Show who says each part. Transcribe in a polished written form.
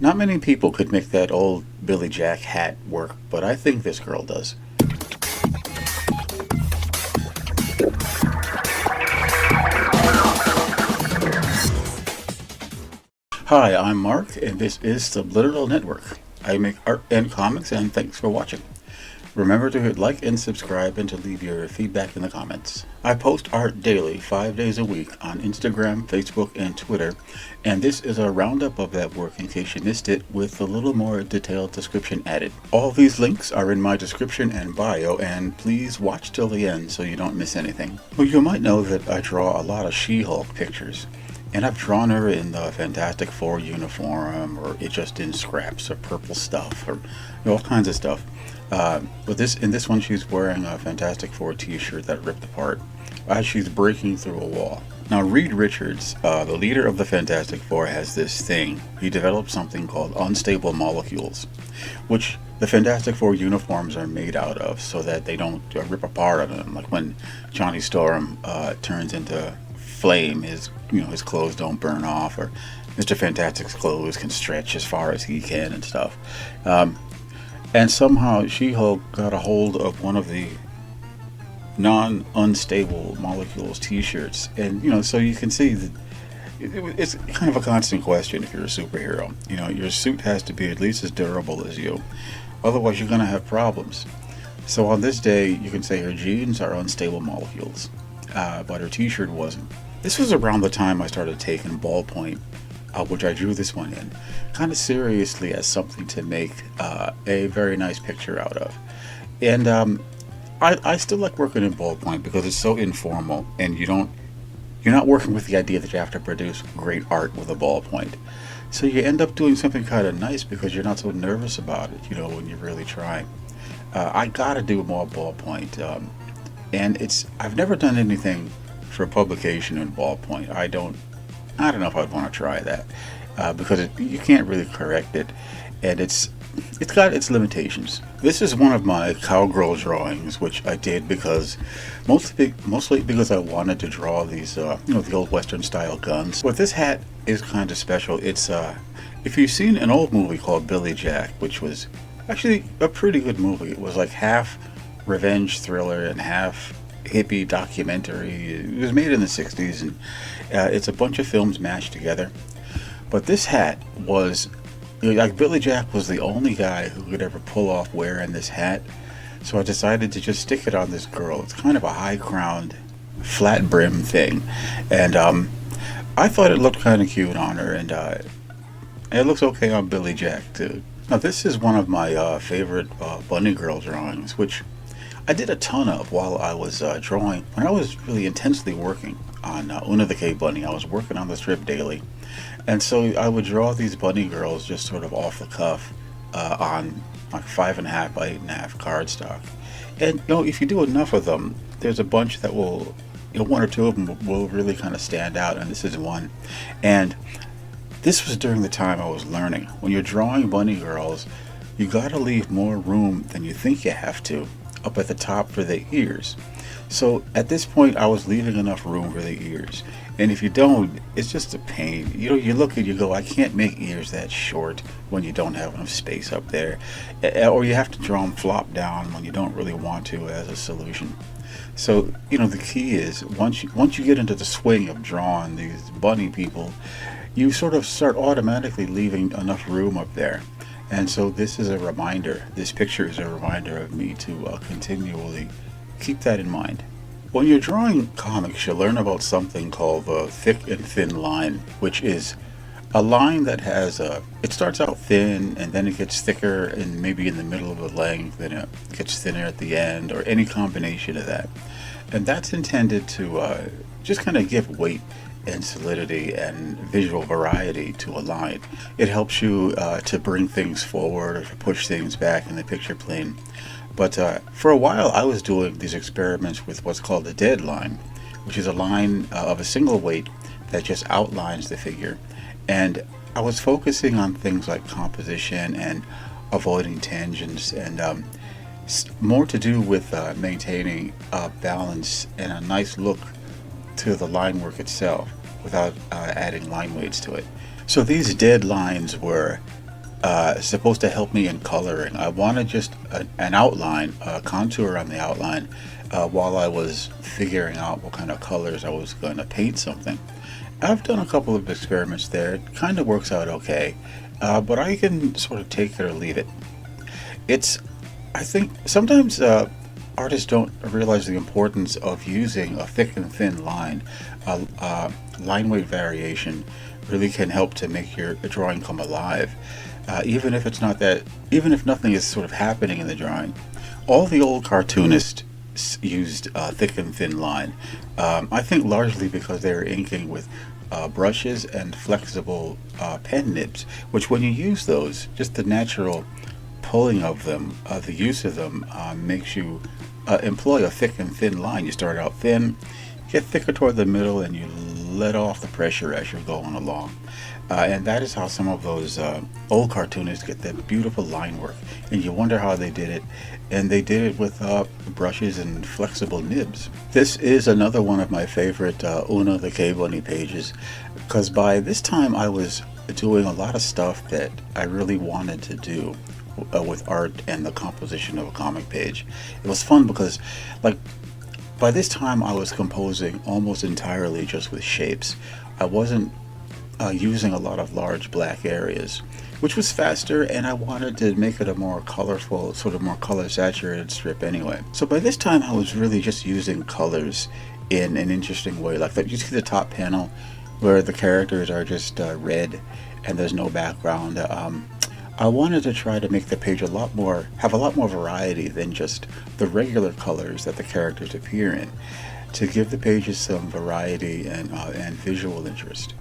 Speaker 1: Not many people could make that old Billy Jack hat work, but I think this girl does. Hi, I'm Mark, and this is Subliminal Network. I make art and comics, and thanks for watching. Remember to hit like and subscribe and to leave your feedback in the comments. I post art daily, 5 days a week, on Instagram, Facebook, and Twitter, and this is a roundup of that work in case you missed it, with a little more detailed description added. All these links are in my description and bio, and please watch till the end so you don't miss anything. Well, you might know that I draw a lot of She-Hulk pictures. And I've drawn her in the Fantastic Four uniform, or it just in scraps of purple stuff, or all kinds of stuff. But in this one, she's wearing a Fantastic Four t-shirt that ripped apart as she's breaking through a wall. Now, Reed Richards, the leader of the Fantastic Four, has this thing. He developed something called unstable molecules, which the Fantastic Four uniforms are made out of so that they don't rip apart on them. Like when Johnny Storm turns into flame, his clothes don't burn off, or Mr. Fantastic's clothes can stretch as far as he can and stuff. And somehow She-Hulk got a hold of one of the non-unstable molecules t-shirts, and so you can see that it's kind of a constant question if you're a superhero. Your suit has to be at least as durable as you, otherwise you're going to have problems. So on this day, you can say her jeans are unstable molecules, but her t-shirt wasn't. This was around the time I started taking ballpoint, which I drew this one in, kind of seriously as something to make a very nice picture out of. And I still like working in ballpoint because it's so informal, and you're not working with the idea that you have to produce great art with a ballpoint. So you end up doing something kind of nice because you're not so nervous about it, when you're really trying. I gotta do more ballpoint, and I've never done anything for publication in ballpoint. I don't know if I'd want to try that because you can't really correct it, and it's got its limitations. This is one of my Cowgirl drawings, which I did because mostly because I wanted to draw these the old Western style guns. But this hat is kind of special. It's if you've seen an old movie called Billy Jack, which was actually a pretty good movie. It was like half revenge thriller and half hippie documentary. It was made in the 60s, and it's a bunch of films mashed together. But this hat was, like, Billy Jack was the only guy who could ever pull off wearing this hat, so I decided to just stick it on this girl. It's kind of a high-crowned, flat brim thing, and I thought it looked kind of cute on her, and it looks okay on Billy Jack too. Now, this is one of my favorite Bunnygirl drawings, which I did a ton of while I was drawing. When I was really intensely working on Una the Cave Bunny, I was working on the strip daily. And so I would draw these bunny girls just sort of off the cuff on like 5.5 by 8.5 cardstock. And if you do enough of them, there's a bunch that will, one or two of them will really kind of stand out, and this is one. And this was during the time I was learning. When you're drawing bunny girls, you gotta leave more room than you think you have to up at the top for the ears. So at this point I was leaving enough room for the ears, and if you don't, it's just a pain. You look and you go, I can't make ears that short when you don't have enough space up there, or you have to draw them flop down when you don't really want to as a solution. So the key is once you get into the swing of drawing these bunny people, you sort of start automatically leaving enough room up there. And so this is a reminder, this picture is a reminder of me to continually keep that in mind. When you're drawing comics, you learn about something called the thick and thin line, which is a line that has it starts out thin and then it gets thicker and maybe in the middle of the length, then it gets thinner at the end, or any combination of that. And that's intended to just kind of give weight and solidity and visual variety to a line. It helps you to bring things forward or to push things back in the picture plane. But for a while I was doing these experiments with what's called a dead line, which is a line of a single weight that just outlines the figure. And I was focusing on things like composition and avoiding tangents, and more to do with maintaining a balance and a nice look to the line work itself without adding line weights to it. So these dead lines were It's supposed to help me in coloring. I wanted just an outline, a contour on the outline, while I was figuring out what kind of colors I was going to paint something. I've done a couple of experiments there. It kind of works out okay, but I can sort of take it or leave it. I think sometimes artists don't realize the importance of using a thick and thin line. Line weight variation really can help to make your drawing come alive, even if it's not that, even if nothing is sort of happening in the drawing. All the old cartoonists used thick and thin line. I think largely because they were inking with brushes and flexible pen nibs, which when you use those, just the natural pulling of them, the use of them makes you employ a thick and thin line. You start out thin, get thicker toward the middle, and you let off the pressure as you're going along. And that is how some of those old cartoonists get that beautiful line work. And you wonder how they did it. And they did it with brushes and flexible nibs. This is another one of my favorite Una the Cave Bunny pages, because by this time I was doing a lot of stuff that I really wanted to do with art and the composition of a comic page. It was fun because, like, by this time I was composing almost entirely just with shapes. I wasn't using a lot of large black areas, which was faster, and I wanted to make it a more colorful, sort of more color saturated strip anyway. So by this time I was really just using colors in an interesting way. Like you see the top panel where the characters are just red and there's no background. I wanted to try to make the page have a lot more variety than just the regular colors that the characters appear in, to give the pages some variety and visual interest.